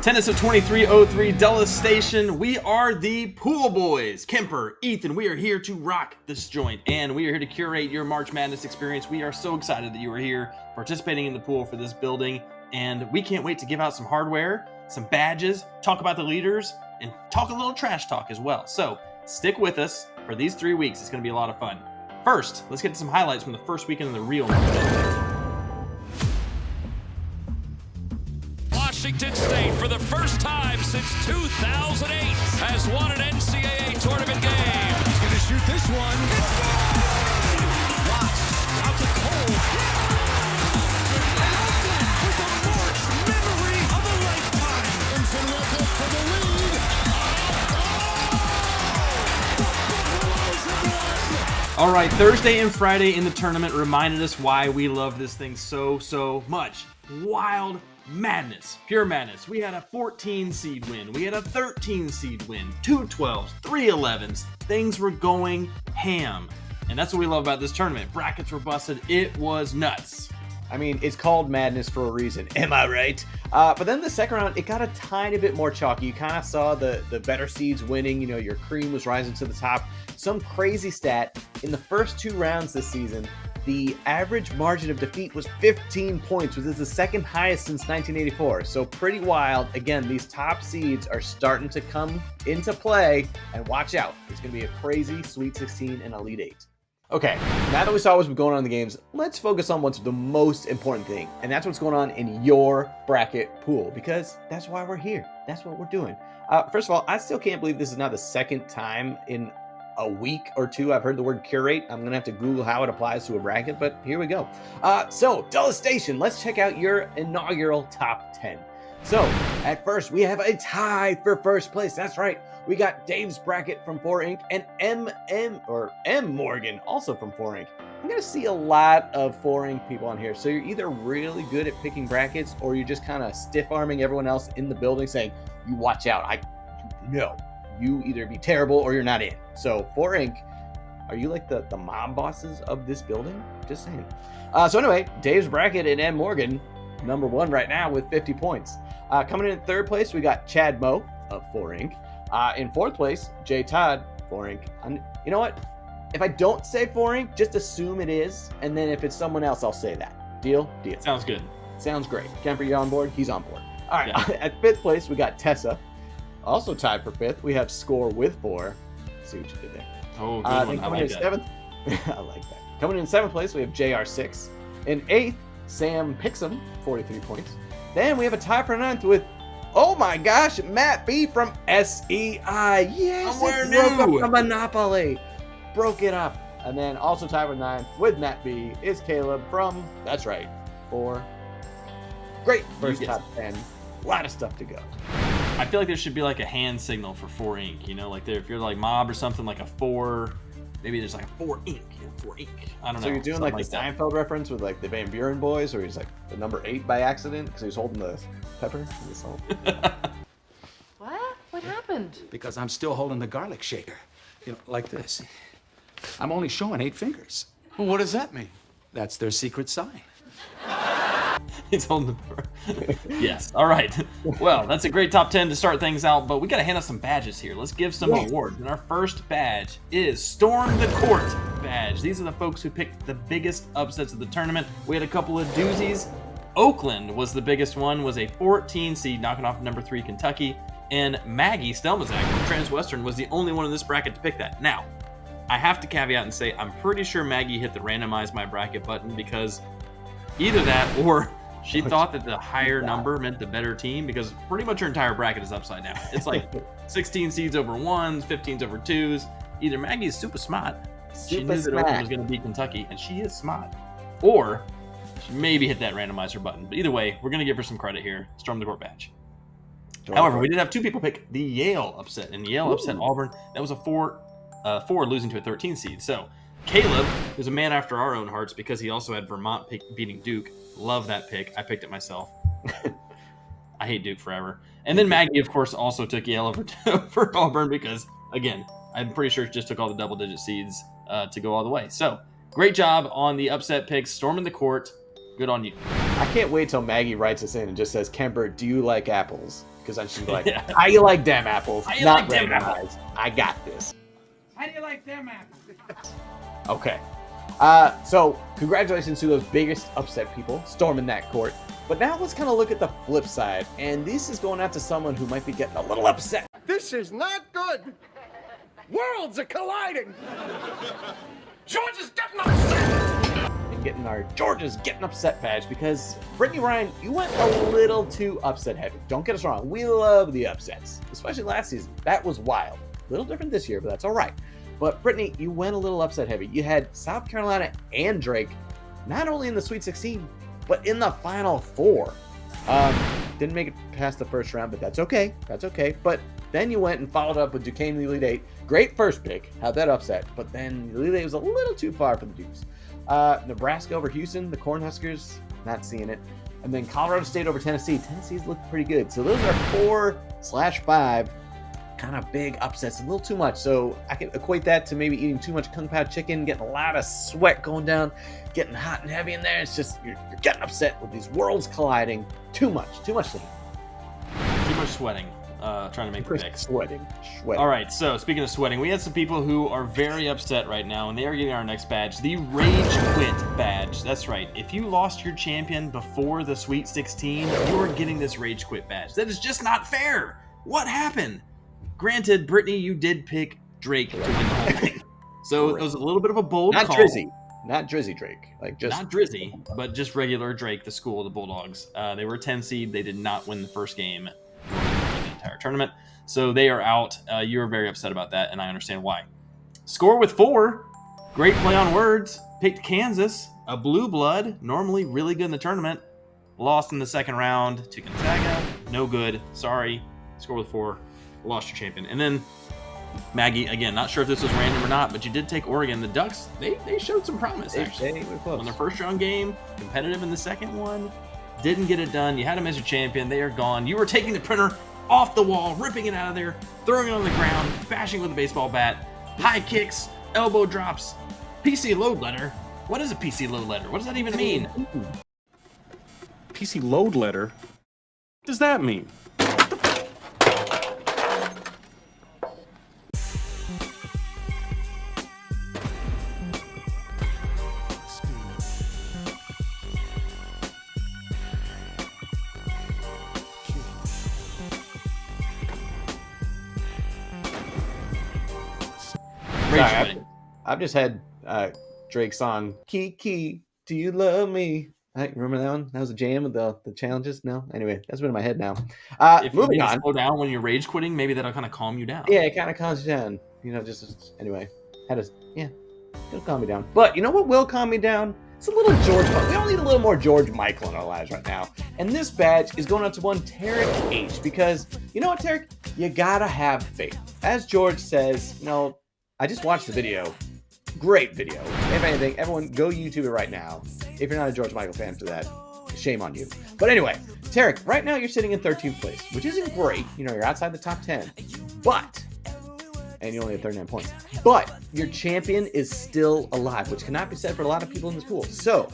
Tenants of 2303 Dulles Station. We are the Pool Boys. Kemper, Ethan, we are here to rock this joint, and we are here to curate your March Madness experience. We are so excited that you are here participating in the pool for this building, and we can't wait to give out some hardware, some badges, talk about the leaders, and talk a little trash talk as well. So stick with us for these 3 weeks. It's going to be a lot of fun. First, let's get to some highlights from the first weekend of the real March Madness. Washington State, for the first time since 2008, has won an NCAA tournament game. He's going to shoot this one. Watts out to Cole. With the March memory of a lifetime. Clemson will go for the lead. All right, Thursday and Friday in the tournament reminded us why we love this thing so much. Wild madness, pure madness. We had a 14 seed win. We had a 13 seed win, 2 12s, 3 11s. Things were going ham. And that's what we love about this tournament. Brackets were busted. It was nuts. I mean, it's called madness for a reason. Am I right? But then the second round, it got a tiny bit more chalky. You kind of saw the better seeds winning. You know, your cream was rising to the top. Some crazy stat. In the first 2 rounds this season, the average margin of defeat was 15 points, which is the second highest since 1984. So pretty wild. Again, these top seeds are starting to come into play, and watch out. It's going to be a crazy Sweet 16 and Elite 8. Okay, now that we saw what's been going on in the games, let's focus on what's the most important thing, and that's what's going on in your bracket pool, because that's why we're here. That's what we're doing. First of all, I still can't believe this is now the second time in a week or two I've heard the word curate. I'm gonna have to Google how it applies to a bracket, but here we go. So Dulles Station, let's check out your inaugural top 10. So at first we have a tie for first place. That's right, we got Dave's bracket from 4 Inc and M Morgan also from 4 Inc. I'm gonna see a lot of 4 Inc people on here, so you're either really good at picking brackets or you're just kind of stiff arming everyone else in the building saying, you watch out, you either be terrible or you're not in. So 4 Inc, are you like the mob bosses of this building? Just saying. So anyway, Dave's bracket and M Morgan, number 1 right now with 50 points. Coming in third place, we got Chad Moe of 4 Inc. In fourth place, Jay Todd, 4 Inc. You know what? If I don't say 4 Inc, just assume it is, and then if it's someone else, I'll say that. Deal? Deal. Sounds good. Sounds great. Kemper, you on board? He's on board. All right. Yeah. At fifth place, we got Tessa. Also tied for 5th, we have Score with 4. See what you did there. Oh, good one. I like that. 7th, I like that. Coming in 7th place, we have JR6. In 8th, Sam Pixum, 43 points. Then we have a tie for 9th with, oh my gosh, Matt B from SEI. Yes, Somewhere broke new. up the monopoly. Broke it up. And then also tied for 9th with Matt B is Caleb from, that's right, 4. Great first You guessed top 10. A lot of stuff to go. I feel like there should be like a hand signal for 4 Inc. You know, like if you're like mob or something, like a 4, maybe there's like a 4 Inc. 4 Inc. I don't know. So you're doing like the that. Seinfeld reference with like the Van Buren boys, or he's like the number 8 by accident because he was holding the pepper and the salt. What? What happened? Because I'm still holding the garlic shaker. You know, like this. I'm only showing 8 fingers. Well, what does that mean? That's their secret sign. He's holding the Yes. All right. Well, that's a great top 10 to start things out, but we got to hand out some badges here. Let's give some awards. And our first badge is Storm the Court badge. These are the folks who picked the biggest upsets of the tournament. We had a couple of doozies. Oakland was the biggest one, was a 14 seed, knocking off number 3 Kentucky. And Maggie Stelmazak from Transwestern was the only one in this bracket to pick that. Now, I have to caveat and say I'm pretty sure Maggie hit the randomize my bracket button, because either that or she thought that the higher number meant the better team, because pretty much her entire bracket is upside down. It's like 16 seeds over 1s, 15s over 2s. Either Maggie is super smart, she knew that Oakland was going to beat Kentucky, and she is smart, or she maybe hit that randomizer button. But either way, we're going to give her some credit here. Storm the Court badge. However, we did have 2 people pick the Yale upset, and Yale upset Auburn. That was a 4 losing to a 13 seed. So Caleb, who's a man after our own hearts because he also had Vermont beating Duke. Love that pick. I picked it myself. I hate Duke forever. And then Maggie, of course, also took Yale over Auburn because, again, I'm pretty sure she just took all the double-digit seeds to go all the way. So great job on the upset picks. Storming the court. Good on you. I can't wait till Maggie writes us in and just says, Kemper, do you like apples? because I should be like, Yeah. how you like them apples? How you Not like them randomized. I got this. How do you like them apples? Okay. So congratulations to those biggest upset people storming that court. But now let's kind of look at the flip side. And this is going out to someone who might be getting a little upset. This is not good. Worlds are colliding. George is getting upset. And getting our Georgia's getting upset badge because Brittany Ryan, you went a little too upset heavy. Don't get us wrong. We love the upsets, especially last season. That was wild. A little different this year, but that's all right. But Brittany, you went a little upset heavy. You had South Carolina and Drake, not only in the Sweet 16, but in the Final Four. Didn't make it past the first round, but that's okay. That's okay. But then you went and followed up with Duquesne Elite Eight. Great first pick. Had that upset. But then the Elite Eight was a little too far for the Dukes. Nebraska over Houston, the Cornhuskers, not seeing it. And then Colorado State over Tennessee. Tennessee's looked pretty good. So those are 4/5 kind of big upsets, a little too much. So I can equate that to maybe eating too much Kung Pao chicken, getting a lot of sweat going down, getting hot and heavy in there. It's just, you're getting upset with these worlds colliding. Too much to handle. Too much sweating. Trying to make the picks. Sweating. All right, so speaking of sweating, we had some people who are very upset right now, and they are getting our next badge, the Rage Quit badge. That's right. If you lost your champion before the Sweet 16, you are getting this Rage Quit badge. That is just not fair. What happened? Granted, Brittany, you did pick Drake to win the whole thing. So it was a little bit of a bold Not call. Drizzy. Not Drizzy Drake. Like just Not Drizzy, but just regular Drake, the school of the Bulldogs. They were 10 seed. They did not win the first game in the entire tournament. So they are out. You were very upset about that, and I understand why. Score with 4. Great play on words. Picked Kansas, a blue blood, normally really good in the tournament. Lost in the second round to Gonzaga. No good. Sorry. Score with 4. Lost your champion. And then Maggie, again, not sure if this was random or not, but you did take Oregon. The Ducks, they showed some promise, actually. They were close. On their first round game, competitive in the second one, didn't get it done. You had them as your champion. They are gone. You were taking the printer off the wall, ripping it out of there, throwing it on the ground, bashing with a baseball bat, high kicks, elbow drops, PC load letter. What is a PC load letter? What does that even mean? PC load letter? What does that mean? Sorry, I've just had Drake's song, Kiki, do you love me? Remember that one? That was a jam with the challenges? No? Anyway, that's been in my head now. If you Moving need to on. slow down when you're rage quitting, maybe that'll kind of calm you down. Yeah, it kind of calms you down. You know, just anyway. It'll calm me down. But you know what will calm me down? It's a little George. We all need a little more George Michael in our lives right now. And this badge is going out to one Tarek H. Because, you know what, Tarek? You gotta have faith. As George says, you know, I just watched the video. Great video. If anything, everyone go YouTube it right now. If you're not a George Michael fan for that, shame on you. But anyway, Tarek, right now you're sitting in 13th place, which isn't great. You know, you're outside the top 10. And you only have 39 points. But your champion is still alive, which cannot be said for a lot of people in this pool. So,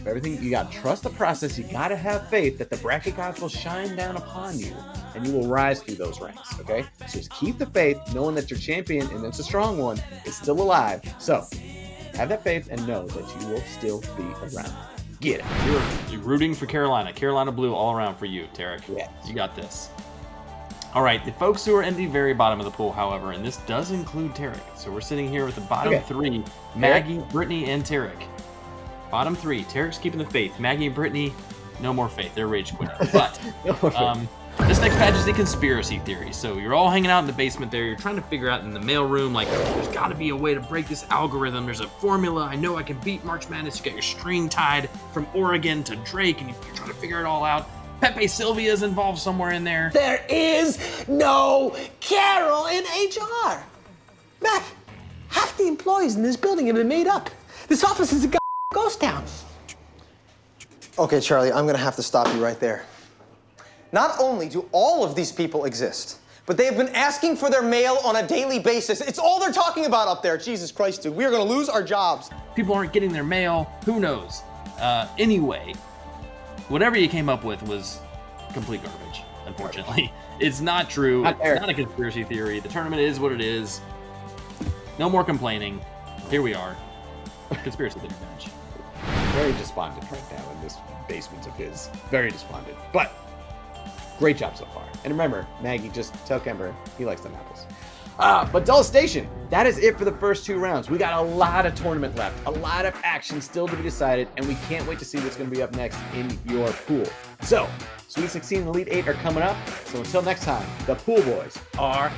everything, you got to trust the process. You got to have faith that the bracket gods will shine down upon you and you will rise through those ranks, okay? So just keep the faith, knowing that your champion, and it's a strong one, is still alive. So, have that faith and know that you will still be around. Get it. You're rooting for Carolina. Carolina blue all around for you, Tarek. Yes. You got this. All right, the folks who are in the very bottom of the pool, however, and this does include Tarek. So we're sitting here with the bottom 3, Maggie, Brittany, and Tarek. Bottom 3, Tarek's keeping the faith. Maggie and Brittany, no more faith. They're rage quitting. But this next badge is the conspiracy theory. So you're all hanging out in the basement there. You're trying to figure out in the mailroom, like, there's got to be a way to break this algorithm. There's a formula. I know I can beat March Madness. You got your string tied from Oregon to Drake, and you're trying to figure it all out. Pepe Sylvia is involved somewhere in there. There is no Carol in HR. Mac, half the employees in this building have been made up. This office is a ghost town. Okay, Charlie, I'm gonna have to stop you right there. Not only do all of these people exist, but they have been asking for their mail on a daily basis. It's all they're talking about up there. Jesus Christ, dude, we are gonna lose our jobs. People aren't getting their mail. Who knows? Anyway, whatever you came up with was complete garbage. unfortunately. It's not true. Not fair. It's not a conspiracy theory. The tournament is what it is. No more complaining. Here we are. Conspiracy theory match. Very despondent right now in this basement of his. Very despondent. But great job so far. And remember, Maggie, just tell Kemper he likes them apples. But Dull Station, that is it for the first 2 rounds. We got a lot of tournament left, a lot of action still to be decided, and we can't wait to see what's going to be up next in your pool. So, Sweet 16 and Elite 8 are coming up. So until next time, the Pool Boys are